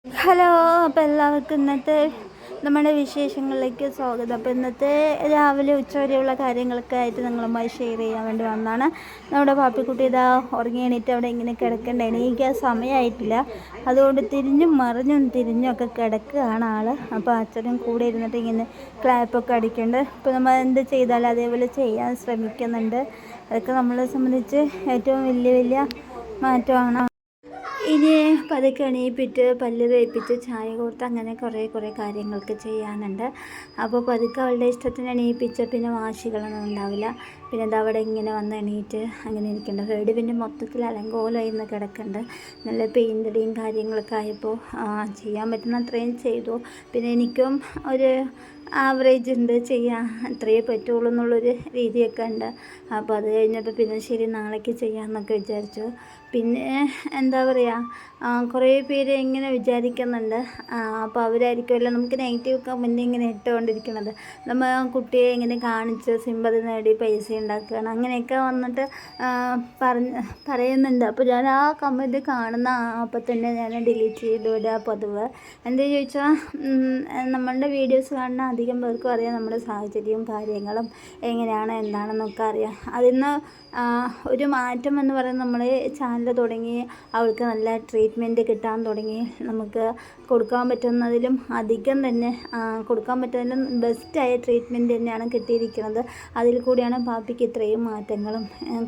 Hello. അപ്പോൾ എല്ലാവർക്കും ഇന്നത്തെ നമ്മുടെ വിശേഷങ്ങളിലേക്ക് സ്വാഗതം. അപ്പോൾ ഇന്നത്തെ രാവിലെ ഉച്ചവരെയുള്ള കാര്യങ്ങളൊക്കെ ആയിട്ട് നിങ്ങളുമായി ഷെയർ ചെയ്യാൻ വേണ്ടി വന്നതാണ്. നമ്മുടെ പാപ്പിക്കുട്ടി ഇതാ ഉറങ്ങി എണീറ്റ് അവിടെ ഇങ്ങനെ കിടക്കേണ്ട, എണീക്കാൻ സമയമായിട്ടില്ല. അതുകൊണ്ട് തിരിഞ്ഞൊക്കെ കിടക്കുകയാണ് ആൾ. അപ്പോൾ അച്ഛനും കൂടെ ഇരുന്നിട്ട് ഇങ്ങനെ ക്ലാപ്പൊക്കെ അടിക്കുന്നുണ്ട്. ഇപ്പോൾ നമ്മൾ എന്ത് ചെയ്താലും അതേപോലെ ചെയ്യാൻ ശ്രമിക്കുന്നുണ്ട്. അതൊക്കെ നമ്മളെ സംബന്ധിച്ച് ഏറ്റവും വലിയ മാറ്റമാണ്. ഇനി പതുക്കെ എണീപ്പിച്ച് പല്ല് തേപ്പിച്ച് ചായ കൊടുത്ത് അങ്ങനെ കുറേ കാര്യങ്ങൾക്ക് ചെയ്യാനുണ്ട്. അപ്പോൾ പതുക്കെ അവളുടെ ഇഷ്ടത്തിന് എണീപ്പിച്ച് പിന്നെ വാശികളൊന്നും ഉണ്ടാവില്ല. പിന്നെ എന്താ അവിടെ ഇങ്ങനെ വന്ന് എണീറ്റ് അങ്ങനെ ഇരിക്കേണ്ട. വീട് പിന്നെ മൊത്തത്തിൽ അലങ്കോലമായി ഇന്ന് കിടക്കുന്നുണ്ട്. നല്ല പെയിൻ്റടിയും കാര്യങ്ങളൊക്കെ ആയപ്പോൾ ചെയ്യാൻ പറ്റുന്ന അത്രയും ചെയ്തു. പിന്നെ എനിക്കും ഒരു ആവറേജ് ഉണ്ട്, ചെയ്യാൻ അത്രയേ പറ്റുള്ളൂ എന്നുള്ളൊരു രീതിയൊക്കെ ഉണ്ട്. അപ്പോൾ അത് കഴിഞ്ഞപ്പോൾ പിന്നെ ശരി നാളേക്ക് ചെയ്യാമെന്നൊക്കെ വിചാരിച്ചു. പിന്നെ എന്താ പറയുക, കുറേ പേര് ഇങ്ങനെ വിചാരിക്കുന്നുണ്ട്. അപ്പോൾ അവരായിരിക്കുമല്ലോ നമുക്ക് നെഗറ്റീവ് കമൻറ്റ് ഇങ്ങനെ ഇട്ടുകൊണ്ടിരിക്കുന്നത്. നമ്മൾ കുട്ടിയെ ഇങ്ങനെ കാണിച്ച് സിമ്പതി നേടി പൈസ ഉണ്ടാക്കുകയാണ് അങ്ങനെയൊക്കെ വന്നിട്ട് പറയുന്നുണ്ട്. അപ്പോൾ ഞാൻ ആ കമൻറ്റ് കാണുന്ന അപ്പോൾ തന്നെ ഞാൻ ഡിലീറ്റ് ചെയ്തു വിടുക പതിവ്. എന്താ ചോദിച്ചാൽ നമ്മളുടെ വീഡിയോസ് കാണുന്ന അധികം പേർക്കും അറിയാം നമ്മുടെ സാഹചര്യവും കാര്യങ്ങളും എങ്ങനെയാണ് എന്താണെന്നൊക്കെ അറിയാം. അതിന്ന് ഒരു മാറ്റം എന്ന് പറയുന്നത് നമ്മൾ ചാനൽ തുടങ്ങി അവൾക്ക് നല്ല ട്രീറ്റ്മെൻറ്റ് കിട്ടാൻ തുടങ്ങി. നമുക്ക് കൊടുക്കാൻ പറ്റുന്നതിലും അധികം തന്നെ കൊടുക്കാൻ പറ്റുന്നതിലും ബെസ്റ്റായ ട്രീറ്റ്മെൻറ്റ് തന്നെയാണ് കിട്ടിയിരിക്കുന്നത്. അതിൽ കൂടിയാണ് പാപ്പിക്ക് ഇത്രയും മാറ്റങ്ങളും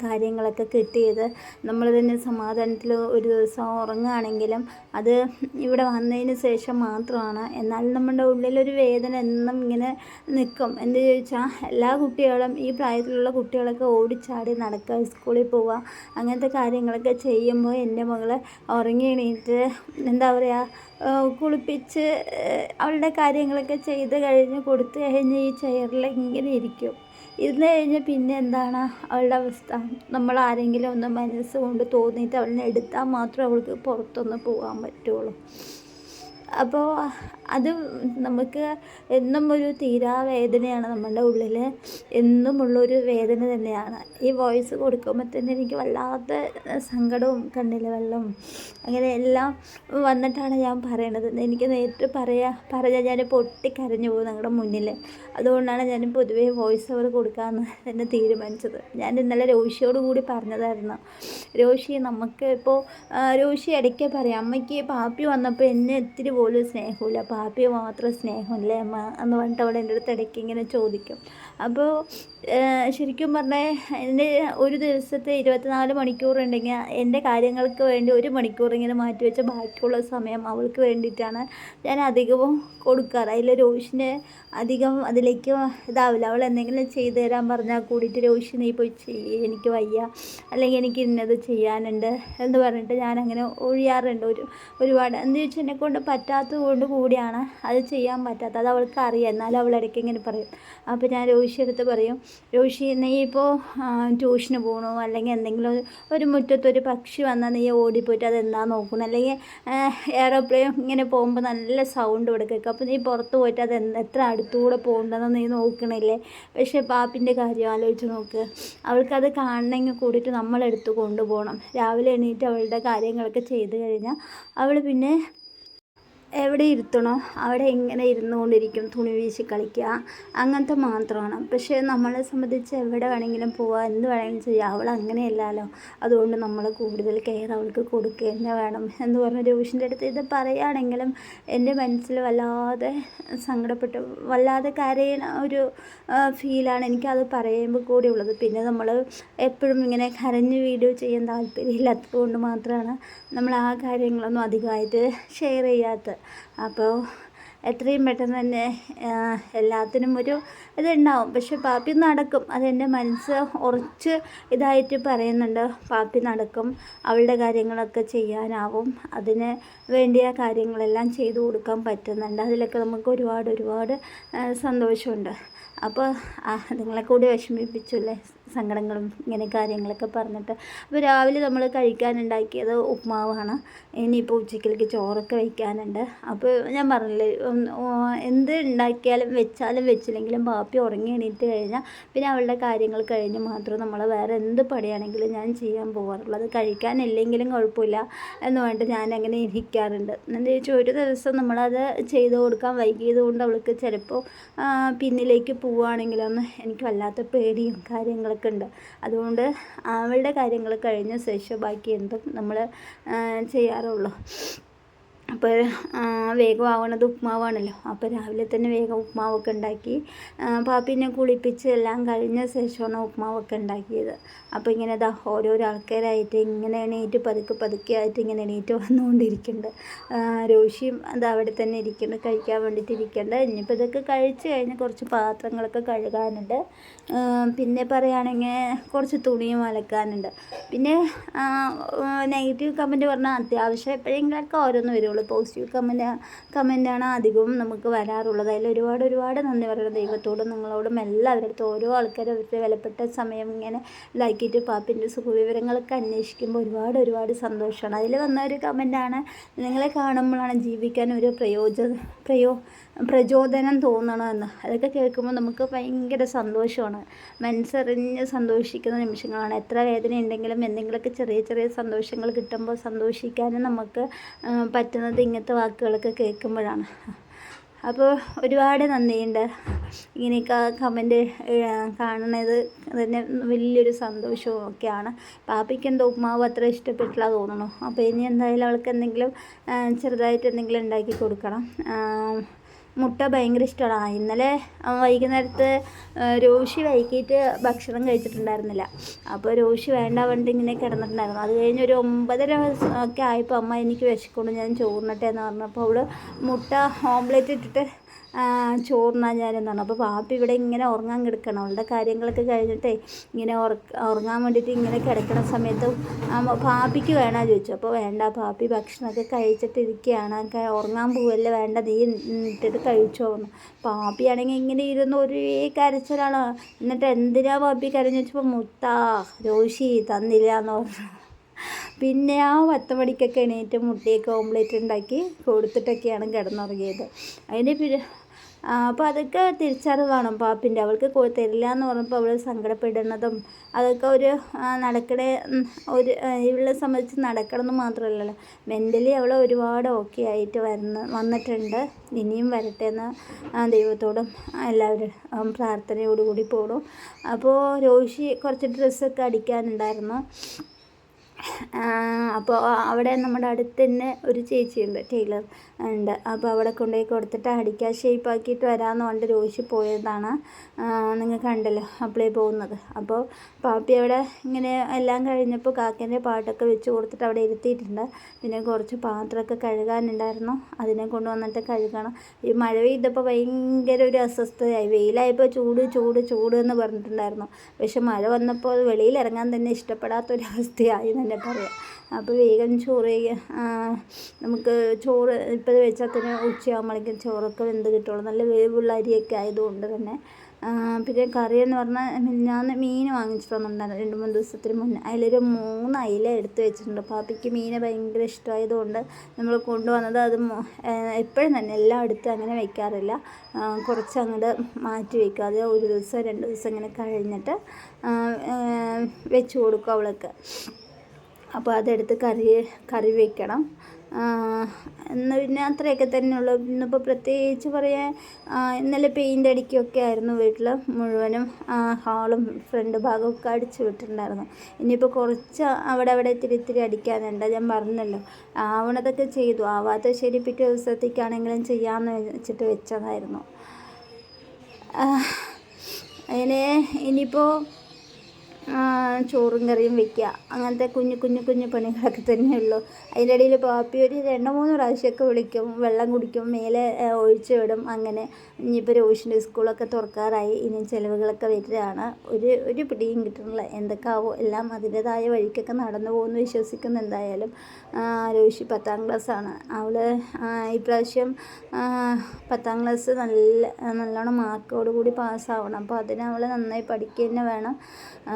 കാര്യങ്ങളൊക്കെ കിട്ടിയത്. നമ്മൾ തന്നെ സമാധാനത്തിൽ ഒരു ദിവസം ഉറങ്ങുകയാണെങ്കിലും അത് ഇവിടെ വന്നതിന് ശേഷം മാത്രമാണ്. എന്നാലും നമ്മുടെ ഉള്ളിലൊരു വേദന എന്നും ഇങ്ങനെ നിൽക്കും. എന്ത് ചോദിച്ചാൽ എല്ലാ കുട്ടികളും ഈ പ്രായത്തിലുള്ള കുട്ടികളൊക്കെ ഓടിച്ചാടി നടക്കുക, സ്കൂളിൽ പോവുക, അങ്ങനത്തെ കാര്യങ്ങളൊക്കെ ചെയ്യുമ്പോൾ എൻ്റെ മകള് ഉറങ്ങി എണീറ്റ് എന്താ പറയുക കുളിപ്പിച്ച് അവളുടെ കാര്യങ്ങളൊക്കെ ചെയ്ത് കഴിഞ്ഞ് കൊടുത്തു കഴിഞ്ഞ് ഈ ചെയറിൽ ഇങ്ങനെ ഇരിക്കും. ഇരുന്ന് കഴിഞ്ഞ് പിന്നെ എന്താണ് അവളുടെ അവസ്ഥ? നമ്മൾ ആരെങ്കിലും ഒന്ന് മനസ്സുകൊണ്ട് തോന്നിയിട്ട് അവളിനെ എടുത്താൽ മാത്രമേ അവൾക്ക് പുറത്തൊന്ന് പോകാൻ പറ്റുള്ളൂ. അപ്പോൾ അത് നമുക്ക് എന്നും ഒരു തീരാ വേദനയാണ്. നമ്മളുടെ ഉള്ളിൽ എന്നുമുള്ളൊരു വേദന തന്നെയാണ്. ഈ വോയിസ് കൊടുക്കുമ്പോൾ തന്നെ എനിക്ക് വല്ലാത്ത സങ്കടവും കണ്ണിൽ വെള്ളവും അങ്ങനെ എല്ലാം വന്നിട്ടാണ് ഞാൻ പറയണത്. എനിക്ക് നേരിട്ട് പറഞ്ഞാൽ ഞാൻ പൊട്ടിക്കരഞ്ഞു പോകും നിങ്ങളുടെ മുന്നിൽ. അതുകൊണ്ടാണ് ഞാൻ പൊതുവേ വോയിസ് ഓവർ കൊടുക്കാമെന്ന് തന്നെ തീരുമാനിച്ചത്. ഞാൻ ഇന്നലെ രോഷിയോട് കൂടി പറഞ്ഞതായിരുന്നു. രോഷി നമുക്ക് ഇപ്പോൾ രോഷി ഇടയ്ക്ക് പറയാം, അമ്മയ്ക്ക് പാപ്പി വന്നപ്പോൾ എന്നെ ഇത്തിരി പോലും സ്നേഹമില്ല, പാപ്പിയെ മാത്രം സ്നേഹമില്ലേ അമ്മ എന്ന് പറഞ്ഞിട്ട് അവിടെ എൻ്റെ അടുത്ത് ഇടയ്ക്ക് ഇങ്ങനെ ചോദിക്കും. അപ്പോൾ ശരിക്കും പറഞ്ഞാൽ എൻ്റെ ഒരു ദിവസത്തെ 24 മണിക്കൂറുണ്ടെങ്കിൽ എൻ്റെ കാര്യങ്ങൾക്ക് വേണ്ടി 1 മണിക്കൂർ ഇങ്ങനെ മാറ്റി വെച്ച ബാക്കിയുള്ള സമയം അവൾക്ക് വേണ്ടിയിട്ടാണ് ഞാൻ അധികവും കൊടുക്കാറ്. അതിൽ രോഷിന് അധികം അതിലേക്ക് ഇതാവില്ല. അവൾ എന്തെങ്കിലും ചെയ്തു തരാൻ പറഞ്ഞാൽ കൂടിയിട്ട് രോഷി നീ പോയി ചെയ്യ്, എനിക്ക് വയ്യ, അല്ലെങ്കിൽ എനിക്ക് ഇന്നത് ചെയ്യാനുണ്ട് എന്ന് പറഞ്ഞിട്ട് ഞാനങ്ങനെ ഒഴിയാറുണ്ട്. ഒരുപാട് എന്താ ചോദിച്ചാൽ എന്നെക്കൊണ്ട് പറ്റാത്തത് കൊണ്ട് കൂടിയാണ് അത് ചെയ്യാൻ പറ്റാത്തത്. അത് അവൾക്ക് അറിയാം. എന്നാലും അവൾ ഇടയ്ക്ക് ഇങ്ങനെ പറയും. അപ്പോൾ ഞാൻ രോഷി അടുത്ത് പറയും, രോഷി നീ ഇപ്പോൾ ട്യൂഷന് പോകണോ, അല്ലെങ്കിൽ എന്തെങ്കിലും ഒരു മുറ്റത്തൊരു പക്ഷി വന്നാൽ നീ ഓടിപ്പോയിട്ട് അതെന്താ നോക്കണം, അല്ലെങ്കിൽ എയറോപ്ലെയിൻ ഇങ്ങനെ പോകുമ്പോൾ നല്ല സൗണ്ട് ഇവിടെ കേൾക്കും, അപ്പോൾ നീ പുറത്ത് പോയിട്ട് അത് എത്ര അടുത്തുകൂടെ പോകണ്ടെന്ന് നീ നോക്കണില്ലേ? പക്ഷേ പാപ്പിൻ്റെ കാര്യം ആലോചിച്ച് നോക്ക്. അവൾക്കത് കാണണമെങ്കിൽ കൂടിയിട്ട് നമ്മളെടുത്ത് കൊണ്ടുപോകണം. രാവിലെ എണീറ്റ് അവളുടെ കാര്യങ്ങളൊക്കെ ചെയ്ത് കഴിഞ്ഞാൽ അവൾ പിന്നെ എവിടെ ഇരുത്തണോ അവിടെ ഇങ്ങനെ ഇരുന്നുകൊണ്ടിരിക്കും, തുണി വീശി കളിക്കുക, അങ്ങനത്തെ മാത്രമാണ്. പക്ഷേ നമ്മളെ സംബന്ധിച്ച് എവിടെ വേണമെങ്കിലും പോവുക, എന്ത് വേണമെങ്കിലും ചെയ്യുക. അവൾ അങ്ങനെയല്ലല്ലോ. അതുകൊണ്ട് നമ്മൾ കൂടുതൽ കെയർ അവൾക്ക് കൊടുക്കുക തന്നെ വേണം എന്ന് പറഞ്ഞ് രോഷിൻ്റെ അടുത്ത് ഇത് പറയുകയാണെങ്കിലും എൻ്റെ മനസ്സിൽ വല്ലാതെ സങ്കടപ്പെട്ട് വല്ലാതെ കരയുന്ന ഒരു ഫീലാണ് എനിക്കത് പറയുമ്പോൾ കൂടി ഉള്ളത്. പിന്നെ നമ്മൾ എപ്പോഴും ഇങ്ങനെ കരഞ്ഞ് വീഡിയോ ചെയ്യാൻ താല്പര്യമില്ലാത്തത് കൊണ്ട് മാത്രമാണ് നമ്മൾ ആ കാര്യങ്ങളൊന്നും അധികമായിട്ട് ഷെയർ ചെയ്യാത്തത്. അപ്പോൾ എത്രയും പെട്ടെന്ന് തന്നെ എല്ലാത്തിനും ഒരു ഇതുണ്ടാവും. പക്ഷെ പാപ്പി നടക്കും, അതെൻ്റെ മനസ്സ് ഉറച്ച് ഇതായിട്ട് പറയുന്നുണ്ട്. പാപ്പി നടക്കും, അവളുടെ കാര്യങ്ങളൊക്കെ ചെയ്യാനാവും, അതിന് വേണ്ടിയ കാര്യങ്ങളെല്ലാം ചെയ്തു കൊടുക്കാൻ പറ്റുന്നുണ്ട്. അതിലൊക്കെ നമുക്ക് ഒരുപാട് സന്തോഷമുണ്ട്. അപ്പോൾ നിങ്ങളെ കൂടി വിഷമിപ്പിച്ചു അല്ലേ? സങ്കടങ്ങളും ഇങ്ങനെ കാര്യങ്ങളൊക്കെ പറഞ്ഞിട്ട്. അപ്പോൾ രാവിലെ നമ്മൾ കഴിക്കാനുണ്ടാക്കിയത് ഉപ്മാവാണ്. ഇനിയിപ്പോൾ ഉച്ചയ്ക്കിലേക്ക് ചോറൊക്കെ വയ്ക്കാനുണ്ട്. അപ്പോൾ ഞാൻ പറഞ്ഞില്ലേ, എന്ത് ഉണ്ടാക്കിയാലും വെച്ചാലും വെച്ചില്ലെങ്കിലും പാപ്പി ഉറങ്ങി എണീറ്റ് കഴിഞ്ഞാൽ പിന്നെ അവളുടെ കാര്യങ്ങൾ കഴിഞ്ഞ് മാത്രം നമ്മൾ വേറെ എന്ത് പണിയാണെങ്കിലും ഞാൻ ചെയ്യാൻ പോകാറുള്ളൂ. അത് കഴിക്കാനില്ലെങ്കിലും കുഴപ്പമില്ല എന്ന് പറഞ്ഞിട്ട് ഞാൻ അങ്ങനെ ഇരിക്കാറുണ്ട്. എന്താ വെച്ചാൽ ഒരു ദിവസം നമ്മളത് ചെയ്ത് കൊടുക്കാൻ വൈകിയത് കൊണ്ട് അവൾക്ക് ചിലപ്പോൾ പിന്നിലേക്ക് പോവുകയാണെങ്കിലൊന്ന് എനിക്ക് വല്ലാത്ത പേടിയും കാര്യങ്ങളൊക്കെ ഉണ്ട്. അതുകൊണ്ട് അവളുടെ കാര്യങ്ങൾ കഴിഞ്ഞ ശേഷം ബാക്കി എന്തും നമ്മൾ ചെയ്യാറുള്ളൂ. അപ്പോൾ വേഗം ആവണത് ഉപ്മാവാണല്ലോ. അപ്പോൾ രാവിലെ തന്നെ വേഗം ഉപ്മാവൊക്കെ ഉണ്ടാക്കി പാപ്പിനെ കുളിപ്പിച്ച് എല്ലാം കഴിഞ്ഞ ശേഷമാണ് ഉപ്മാവൊക്കെ ഉണ്ടാക്കിയത്. അപ്പോൾ ഇങ്ങനെ ഓരോരോ ആൾക്കാരായിട്ട് ഇങ്ങനെ എണീറ്റ് പതുക്കെ ആയിട്ട് ഇങ്ങനെ എണീറ്റ് വന്നുകൊണ്ടിരിക്കുന്നുണ്ട്. രോഷിയും അത് അവിടെ തന്നെ ഇരിക്കുന്നുണ്ട്, കഴിക്കാൻ വേണ്ടിയിട്ട് ഇരിക്കുന്നുണ്ട്. ഇനിയിപ്പോൾ ഇതൊക്കെ കഴിച്ച് കഴിഞ്ഞ് കുറച്ച് പാത്രങ്ങളൊക്കെ കഴുകാനുണ്ട്. പിന്നെ പറയുകയാണെങ്കിൽ കുറച്ച് തുണിയും അലക്കാനുണ്ട്. പിന്നെ നെഗറ്റീവ് കമൻറ്റ് പറഞ്ഞാൽ അത്യാവശ്യം എപ്പോഴെങ്കിലൊക്കെ ഓരോന്ന് വരുള്ളൂ. പോസിറ്റീവ് കമൻറ്റാണ് അധികവും നമുക്ക് വരാറുള്ളത്. അതിൽ ഒരുപാട് നന്ദി പറയുന്നത് ദൈവത്തോടും നിങ്ങളോടും എല്ലാവരുടെ അടുത്തും. ഓരോ ആൾക്കാരും അവരുടെ വിലപ്പെട്ട സമയം ഇങ്ങനെ ലൈക്കിട്ട് പാപ്പിൻ്റെ സുഖവിവരങ്ങളൊക്കെ അന്വേഷിക്കുമ്പോൾ ഒരുപാട് സന്തോഷമാണ്. അതിൽ വന്ന ഒരു കമൻറ്റാണ്, നിങ്ങളെ കാണുമ്പോഴാണ് ജീവിക്കാൻ ഒരു പ്രചോദനം തോന്നണമെന്ന്. അതൊക്കെ കേൾക്കുമ്പോൾ നമുക്ക് ഭയങ്കര സന്തോഷമാണ്. മനസ്സറിഞ്ഞ് സന്തോഷിക്കുന്ന നിമിഷങ്ങളാണ്. എത്ര വേദന ഉണ്ടെങ്കിലും എന്തെങ്കിലുമൊക്കെ ചെറിയ സന്തോഷങ്ങൾ കിട്ടുമ്പോൾ സന്തോഷിക്കാനും നമുക്ക് പറ്റുന്നത് ഇങ്ങനത്തെ വാക്കുകളൊക്കെ കേൾക്കുമ്പോഴാണ്. അപ്പോൾ ഒരുപാട് നന്ദിയുണ്ട്. ഇങ്ങനെയൊക്കെ കമൻറ്റ് കാണുന്നത് തന്നെ വലിയൊരു സന്തോഷവും ഒക്കെയാണ്. പാപ്പിക്ക് എന്തോ ഉപ്മാവ് അത്ര ഇഷ്ടപ്പെട്ടില്ല തോന്നുന്നു. അപ്പോൾ ഇനി എന്തായാലും അവൾക്ക് എന്തെങ്കിലും ചെറുതായിട്ട് എന്തെങ്കിലും ഉണ്ടാക്കി കൊടുക്കണം. മുട്ട ഭയങ്കര ഇഷ്ടമാണ്. ഇന്നലെ വൈകുന്നേരത്ത് രോഷി വൈകിട്ട് ഭക്ഷണം കഴിച്ചിട്ടുണ്ടായിരുന്നില്ല. അപ്പോൾ രോഷി വേണ്ട പറഞ്ഞിട്ട് ഇങ്ങനെ കിടന്നിട്ടുണ്ടായിരുന്നു. അത് കഴിഞ്ഞ് ഒരു 9:30 ഒക്കെ ആയപ്പോൾ അമ്മ എനിക്ക് വിശക്കൊണ്ട് ഞാൻ ചോറിനട്ടെ എന്ന് പറഞ്ഞപ്പോൾ അവൾ മുട്ട ഓംലെറ്റ് ഇട്ടിട്ട് ചോറിനാൻ ഞാനെന്നാണ്. അപ്പോൾ പാപ്പി ഇവിടെ ഇങ്ങനെ ഉറങ്ങാൻ കിടക്കണം. അവളുടെ കാര്യങ്ങളൊക്കെ കഴിഞ്ഞിട്ടേ ഇങ്ങനെ ഉറങ്ങാൻ വേണ്ടിയിട്ട് ഇങ്ങനെ കിടക്കുന്ന സമയത്ത് പാപ്പിക്ക് വേണമെന്ന് ചോദിച്ചു. അപ്പോൾ വേണ്ട, പാപ്പി ഭക്ഷണമൊക്കെ കഴിച്ചിട്ടിരിക്കുകയാണ്, ഉറങ്ങാൻ പോവല്ലേ, വേണ്ട നീ ഇട്ടിട്ട് കഴിച്ചോ പറഞ്ഞു. പാപ്പിയാണെങ്കിൽ ഇങ്ങനെ ഇരുന്ന് ഒരേ കരച്ചിലാണ്. എന്നിട്ട് എന്തിനാ പാപ്പി കരഞ്ഞു വെച്ചപ്പോൾ മുത്താ രോഷി തന്നില്ല എന്ന് പറഞ്ഞു. പിന്നെ 10 മണിക്കൊക്കെ എണീറ്റ് മുട്ടയൊക്കെ ഓംലെറ്റ് ഉണ്ടാക്കി കൊടുത്തിട്ടൊക്കെയാണ് കിടന്നുറങ്ങിയത്. അതിന് അപ്പോൾ അതൊക്കെ തിരിച്ചറിവാണ് പാപ്പിൻ്റെ. അവൾക്ക് തരില്ല എന്ന് പറഞ്ഞപ്പോൾ അവൾ സങ്കടപ്പെടുന്നതും അതൊക്കെ ഇവളെ സംബന്ധിച്ച് നടക്കണമെന്ന് മാത്രമല്ലല്ലോ, മെൻ്റലി അവൾ ഒരുപാട് ഓക്കെ ആയിട്ട് വന്നിട്ടുണ്ട്. ഇനിയും വരട്ടെ എന്ന് ദൈവത്തോടും എല്ലാവരും പ്രാർത്ഥനയോടുകൂടി പോകണം. അപ്പോൾ രോഷി കുറച്ച് ഡ്രസ്സൊക്കെ അടിക്കാനുണ്ടായിരുന്നു. അപ്പോൾ അവിടെ നമ്മുടെ അടുത്ത് തന്നെ ഒരു ചേച്ചിയുണ്ട്, ടൈലർ ഉണ്ട്. അപ്പോൾ അവിടെ കൊണ്ടുപോയി കൊടുത്തിട്ട് അടിക്കാൻ ഷേപ്പാക്കിയിട്ട് വരാമെന്ന് പറഞ്ഞിട്ട് രോഷി പോയതാണ്. നിങ്ങൾ കണ്ടല്ലോ അപ്പളേ പോകുന്നത്. അപ്പോൾ പാപ്പി അവിടെ ഇങ്ങനെ എല്ലാം കഴിഞ്ഞപ്പോൾ കാക്കേൻ്റെ പാട്ടൊക്കെ വെച്ച് കൊടുത്തിട്ട് അവിടെ ഇരുത്തിയിട്ടുണ്ട്. പിന്നെ കുറച്ച് പാത്രമൊക്കെ കഴുകാനുണ്ടായിരുന്നു, അതിനെ കൊണ്ടുവന്നിട്ട് കഴുകണം. ഈ മഴ പെയ്തപ്പോൾ ഭയങ്കര ഒരു അസ്വസ്ഥതയായി. വെയിലായപ്പോൾ ചൂട് എന്ന് പറഞ്ഞിട്ടുണ്ടായിരുന്നു. പക്ഷെ മഴ വന്നപ്പോൾ വെളിയിൽ ഇറങ്ങാൻ തന്നെ ഇഷ്ടപ്പെടാത്തൊരവസ്ഥയായി തന്നെ പറയാം. അപ്പോൾ വേഗം നമുക്ക് ചോറ് ഇപ്പോൾ വെച്ചാൽ തന്നെ ഉച്ചയാകുമ്പോഴേക്കും ചോറൊക്കെ വെന്ത് കിട്ടുള്ളൂ. നല്ല വേവുള്ള അരിയൊക്കെ ആയതുകൊണ്ട് തന്നെ. പിന്നെ കറി എന്ന് പറഞ്ഞാൽ ഞാൻ മീൻ വാങ്ങിച്ചിട്ട് വന്നിട്ടുണ്ടായിരുന്നു 2-3 ദിവസത്തിന് മുന്നേ. അതിലൊരു 3 അയില എടുത്ത് വെച്ചിട്ടുണ്ട്. പാപ്പിക്ക് മീൻ ഭയങ്കര ഇഷ്ടമായതുകൊണ്ട് നമ്മൾ കൊണ്ടുവന്നത്. അത് എപ്പോഴും തന്നെ എല്ലായിടത്തും അങ്ങനെ വയ്ക്കാറില്ല, കുറച്ച് അങ്ങോട്ട് മാറ്റി വയ്ക്കുക. അത് 1 ദിവസം 2 ദിവസം ഇങ്ങനെ കഴിഞ്ഞിട്ട് വെച്ച് കൊടുക്കും അവൾക്ക്. അപ്പോൾ അതെടുത്ത് കറി വയ്ക്കണം. എന്നാൽ പിന്നെ അത്രയൊക്കെ തന്നെയുള്ളൂ. ഇന്നിപ്പോൾ പ്രത്യേകിച്ച് പറയാൻ, ഇന്നലെ പെയിൻ്റ് അടിക്കുകയൊക്കെ ആയിരുന്നു വീട്ടിൽ മുഴുവനും. ഹാളും ഫ്രണ്ട് ഭാഗമൊക്കെ അടിച്ച് വിട്ടിട്ടുണ്ടായിരുന്നു. ഇനിയിപ്പോൾ കുറച്ച് അവിടെ ഇത്തിരി അടിക്കാനുണ്ട്. ഞാൻ പറഞ്ഞല്ലോ, ആവണതൊക്കെ ചെയ്തു. ആവാത്ത ശരി പിറ്റേ ദിവസത്തേക്കാണെങ്കിലും ചെയ്യാമെന്ന് വെച്ചിട്ട് വെച്ചതായിരുന്നു. ഇനിയിപ്പോൾ ചോറും കറിയും വെക്കുക, അങ്ങനത്തെ കുഞ്ഞു കുഞ്ഞു കുഞ്ഞു പണികളൊക്കെ തന്നെയുള്ളൂ. അതിൻ്റെ ഇടയിൽ പാപ്പി ഒരു 2-3 പ്രാവശ്യമൊക്കെ വിളിക്കും, വെള്ളം കുടിക്കും, മേലെ ഒഴിച്ചു വിടും. അങ്ങനെ ഇനിയിപ്പോൾ രോഷിൻ്റെ സ്കൂളൊക്കെ തുറക്കാറായി, ഇനി ചിലവുകളൊക്കെ വരികയാണ്. ഒരു പിടിയും കിട്ടുന്നില്ല. എന്തൊക്കെ ആവോ, എല്ലാം അതിൻ്റെതായ വഴിക്കൊക്കെ നടന്നു പോകുമെന്ന് വിശ്വസിക്കുന്നു. എന്തായാലും രോഷി 10ാം ക്ലാസ്സാണ്. അവൾ ഇപ്രാവശ്യം 10ാം ക്ലാസ് നല്ലോണം മാർക്കോടുകൂടി പാസ്സാവണം. അപ്പോൾ അതിന് അവൾ നന്നായി പഠിക്കുക തന്നെ വേണം.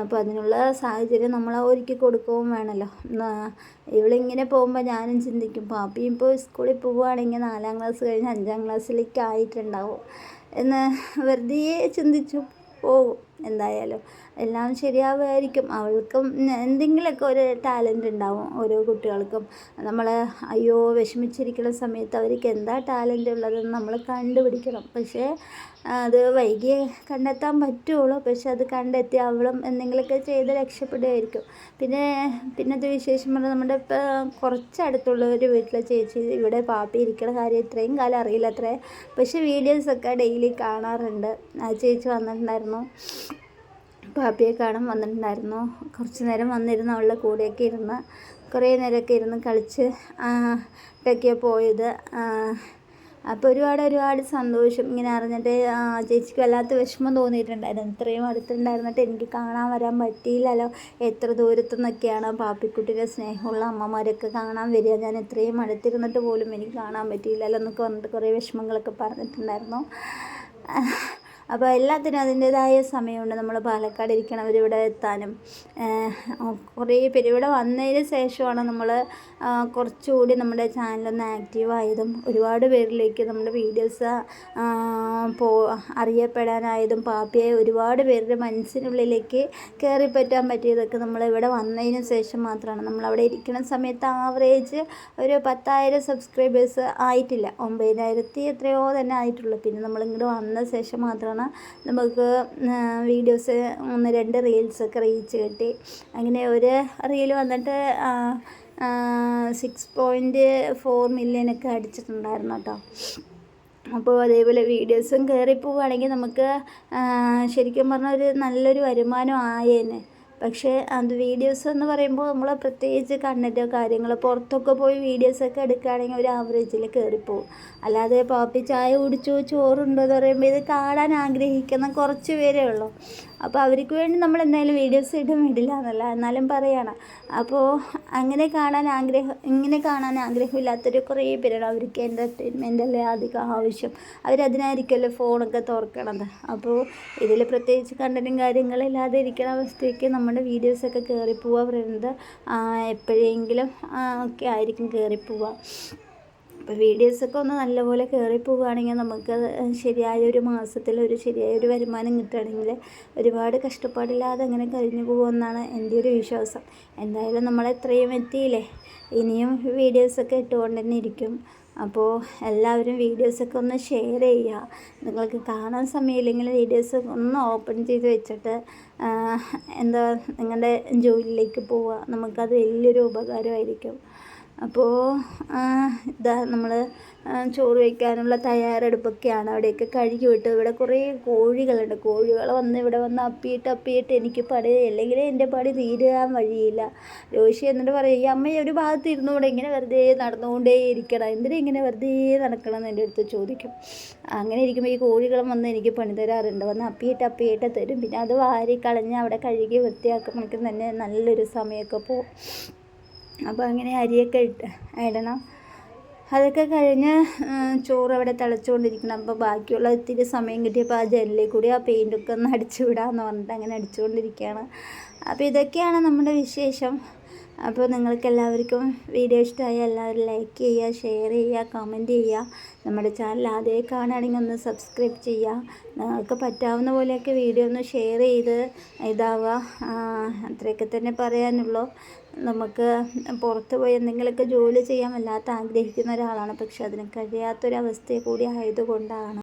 അപ്പോൾ അതിനുള്ള സാഹചര്യം നമ്മൾ ഒരുക്കി കൊടുക്കുകയും വേണമല്ലോ. ഇവളിങ്ങനെ പോകുമ്പോൾ ഞാനും ചിന്തിക്കും, പാപ്പിയും ഇപ്പോൾ സ്കൂളിൽ പോവുകയാണെങ്കിൽ 4ാം ക്ലാസ് കഴിഞ്ഞ് 5ാം ക്ലാസ്സിലേക്ക് ആയിട്ടുണ്ടാവും എന്ന് വെറുതെ ചിന്തിച്ചു പോകും. എന്തായാലും എല്ലാം ശരിയാവുമായിരിക്കും. അവൾക്കും എന്തെങ്കിലുമൊക്കെ ഒരു ടാലൻ്റ് ഉണ്ടാവും ഓരോ കുട്ടികൾക്കും. നമ്മൾ അയ്യോ വിഷമിച്ചിരിക്കുന്ന സമയത്ത് അവർക്ക് എന്താ ടാലൻ്റ് ഉള്ളതെന്ന് നമ്മൾ കണ്ടുപിടിക്കണം. പക്ഷേ അത് വൈകിയേ കണ്ടെത്താൻ പറ്റുള്ളൂ. പക്ഷെ അത് കണ്ടെത്തി അവളും എന്തെങ്കിലുമൊക്കെ ചെയ്ത് രക്ഷപ്പെടുമായിരിക്കും. പിന്നത്തെ വിശേഷം പറഞ്ഞാൽ നമ്മുടെ ഇപ്പം കുറച്ചടുത്തുള്ള ഒരു വീട്ടിലെ ചേച്ചി ഇവിടെ പാപ്പി ഇരിക്കുന്ന കാര്യം ഇത്രയും കാലം അറിയില്ല അത്രേ. പക്ഷേ വീഡിയോസൊക്കെ ഡെയിലി കാണാറുണ്ട്. ആ ചേച്ചി വന്നിട്ടുണ്ടായിരുന്നു, പാപ്പിയെ കാണാൻ വന്നിട്ടുണ്ടായിരുന്നു. കുറച്ച് നേരം വന്നിരുന്ന് അവളുടെ കൂടെയൊക്കെ ഇരുന്ന് കുറേ നേരമൊക്കെ ഇരുന്ന് കളിച്ച് ഒക്കെയാണ് പോയത്. അപ്പോൾ ഒരുപാട് സന്തോഷം ഇങ്ങനെ അറിഞ്ഞിട്ട്. ചേച്ചിക്ക് വല്ലാത്ത വിഷമം തോന്നിയിട്ടുണ്ടായിരുന്നു. ഇത്രയും അടുത്തുണ്ടായിരുന്നിട്ട് എനിക്ക് കാണാൻ വരാൻ പറ്റിയില്ലല്ലോ. എത്ര ദൂരത്തു നിന്നൊക്കെയാണ് പാപ്പിക്കുട്ടിയുടെ സ്നേഹമുള്ള അമ്മമാരൊക്കെ കാണാൻ വരിക, ഞാൻ ഇത്രയും അടുത്തിരുന്നിട്ട് പോലും എനിക്ക് കാണാൻ പറ്റിയില്ലല്ലോ എന്നൊക്കെ പറഞ്ഞിട്ട് കുറേ വിഷമങ്ങളൊക്കെ പറഞ്ഞിട്ടുണ്ടായിരുന്നു. അപ്പോൾ എല്ലാത്തിനും അതിൻ്റേതായ സമയമുണ്ട്. നമ്മൾ പാലക്കാട് ഇരിക്കണവർ ഇവിടെ എത്താനും കുറേ പേര് ഇവിടെ വന്നതിന് ശേഷമാണ് നമ്മൾ കുറച്ചുകൂടി നമ്മുടെ ചാനലൊന്ന് ആക്റ്റീവായതും ഒരുപാട് പേരിലേക്ക് നമ്മുടെ വീഡിയോസ് അറിയപ്പെടാനായതും പാപ്പിയെ ഒരുപാട് പേരുടെ മനസ്സിനുള്ളിലേക്ക് കയറിപ്പറ്റാൻ പറ്റിയതൊക്കെ നമ്മളിവിടെ വന്നതിന് ശേഷം മാത്രമാണ്. നമ്മളവിടെ ഇരിക്കുന്ന സമയത്ത് ആവറേജ് ഒരു 10,000 സബ്സ്ക്രൈബേഴ്സ് ആയിട്ടില്ല, 9,000 എത്രയോ തന്നെ ആയിട്ടുള്ളൂ. പിന്നെ നമ്മളിങ്ങോട്ട് വന്ന ശേഷം മാത്രമാണ് നമുക്ക് വീഡിയോസ് 1-2 റീൽസൊക്കെ റീച്ച് കിട്ടി. അങ്ങനെ ഒരു റീൽ വന്നിട്ട് 6.4 മില്യനൊക്കെ അടിച്ചിട്ടുണ്ടായിരുന്നു കേട്ടോ. അപ്പോൾ അതേപോലെ വീഡിയോസും കയറി പോവുകയാണെങ്കിൽ നമുക്ക് ശരിക്കും പറഞ്ഞാൽ ഒരു നല്ലൊരു വരുമാനം ആയേനെ. പക്ഷേ അത് വീഡിയോസ് എന്ന് പറയുമ്പോൾ നമ്മൾ പ്രത്യേകിച്ച് കണ്ടൻറ്റോ കാര്യങ്ങളോ പുറത്തൊക്കെ പോയി വീഡിയോസൊക്കെ എടുക്കുകയാണെങ്കിൽ ഒരു ആവറേജിൽ കയറിപ്പോവും. അല്ലാതെ പാപ്പി ചായ കുടിച്ചു ചോറുണ്ടോ എന്ന് പറയുമ്പോൾ ഇത് കാണാൻ ആഗ്രഹിക്കുന്ന കുറച്ച് പേരേ ഉള്ളൂ. അപ്പോൾ അവർക്ക് വേണ്ടി നമ്മൾ എന്തായാലും വീഡിയോസ് ഇടില്ല എന്നല്ല, എന്നാലും പറയണം. അപ്പോൾ ഇങ്ങനെ കാണാൻ ആഗ്രഹമില്ലാത്തൊരു കുറേ പേരാണ്. അവർക്ക് എൻ്റർടൈൻമെൻ്റല്ലേ അധികം ആവശ്യം, അവരതിനായിരിക്കുമല്ലോ ഫോണൊക്കെ തുറക്കണത്. അപ്പോൾ ഇതിൽ പ്രത്യേകിച്ച് കണ്ടൻറ്റും കാര്യങ്ങളില്ലാതെ ഇരിക്കുന്ന അവസ്ഥയ്ക്ക് നമ്മുടെ വീഡിയോസൊക്കെ കയറിപ്പോവുക പറയുന്നത് എപ്പോഴെങ്കിലും ഒക്കെ ആയിരിക്കും കയറിപ്പോവുക. അപ്പോൾ വീഡിയോസൊക്കെ ഒന്ന് നല്ലപോലെ കയറിപ്പോവുകയാണെങ്കിൽ നമുക്ക് ശരിയായ ഒരു മാസത്തിൽ ശരിയായ ഒരു വരുമാനം കിട്ടുകയാണെങ്കിൽ ഒരുപാട് കഷ്ടപ്പാടില്ലാതെ അങ്ങനെ കഴിഞ്ഞു പോകുമെന്നാണ് എൻ്റെ ഒരു വിശ്വാസം. എന്തായാലും നമ്മളെത്രയും എത്തിയില്ലേ, ഇനിയും വീഡിയോസൊക്കെ ഇട്ടുകൊണ്ട് തന്നെ ഇരിക്കും. അപ്പോൾ എല്ലാവരും വീഡിയോസൊക്കെ ഒന്ന് ഷെയർ ചെയ്യുക. നിങ്ങൾക്ക് കാണാൻ സമയമില്ലെങ്കിൽ വീഡിയോസ് ഒന്ന് ഓപ്പൺ ചെയ്ത് വെച്ചിട്ട് നിങ്ങളുടെ ജോലിയിലേക്ക് പോവുക. നമുക്കത് വലിയൊരു ഉപകാരമായിരിക്കും. അപ്പോൾ നമ്മൾ ചോറ് വയ്ക്കാനുള്ള തയ്യാറെടുപ്പൊക്കെയാണ്. അവിടെയൊക്കെ കഴുകി വിട്ട് ഇവിടെ കുറേ കോഴികളുണ്ട്. കോഴികൾ ഇവിടെ വന്ന് അപ്പിയിട്ട് എനിക്ക് പണി, അല്ലെങ്കിൽ എൻ്റെ പണി തീരാൻ വഴിയില്ല. രോഷി എന്നിട്ട് പറയും, ഈ അമ്മ ഒരു ഭാഗത്ത് ഇരുന്നുകൂടെ, ഇങ്ങനെ വെറുതെ നടന്നുകൊണ്ടേ ഇരിക്കണം, എന്തിനാ ഇങ്ങനെ വെറുതെ നടക്കണം എന്ന് എൻ്റെ അടുത്ത് ചോദിക്കും. അങ്ങനെ ഇരിക്കുമ്പോൾ ഈ കോഴികളും വന്ന് എനിക്ക് പണി തരാറുണ്ട്. വന്ന് അപ്പിയിട്ട് തരും. പിന്നെ അത് വാരി കളഞ്ഞ് അവിടെ കഴുകി വൃത്തിയാക്കുമ്പോഴേക്കും തന്നെ നല്ലൊരു സമയമൊക്കെ പോകും. അപ്പോൾ അങ്ങനെ അരിയൊക്കെ ഇടണം. അതൊക്കെ കഴിഞ്ഞ് ചോറ് അവിടെ തിളച്ചുകൊണ്ടിരിക്കണം. അപ്പോൾ ബാക്കിയുള്ള ഇത്തിരി സമയം കിട്ടിയപ്പോൾ ആ ജനലിൽ കൂടി ആ പെയിൻറ്റൊക്കെ ഒന്ന് അടിച്ചു വിടാമെന്ന് പറഞ്ഞിട്ട് അങ്ങനെ അടിച്ചുകൊണ്ടിരിക്കുകയാണ്. അപ്പോൾ ഇതൊക്കെയാണ് നമ്മുടെ വിശേഷം. അപ്പോൾ നിങ്ങൾക്ക് എല്ലാവർക്കും വീഡിയോ ഇഷ്ടമായ എല്ലാവരും ലൈക്ക് ചെയ്യുക, ഷെയർ ചെയ്യുക, കമൻറ്റ് ചെയ്യുക. നമ്മുടെ ചാനൽ ആദ്യമായി കാണുകയാണെങ്കിൽ ഒന്ന് സബ്സ്ക്രൈബ് ചെയ്യുക. നിങ്ങൾക്ക് പറ്റാവുന്ന പോലെയൊക്കെ വീഡിയോ ഒന്ന് ഷെയർ ചെയ്ത് ഇതാവുക. അത്രയൊക്കെ തന്നെ പറയാനുള്ളൂ. നമുക്ക് പുറത്ത് പോയി എന്തെങ്കിലുമൊക്കെ ജോലി ചെയ്യാൻ വല്ലാത്ത ആഗ്രഹിക്കുന്ന ഒരാളാണ്. പക്ഷെ അതിന് കഴിയാത്തൊരവസ്ഥ കൂടി ആയതുകൊണ്ടാണ്.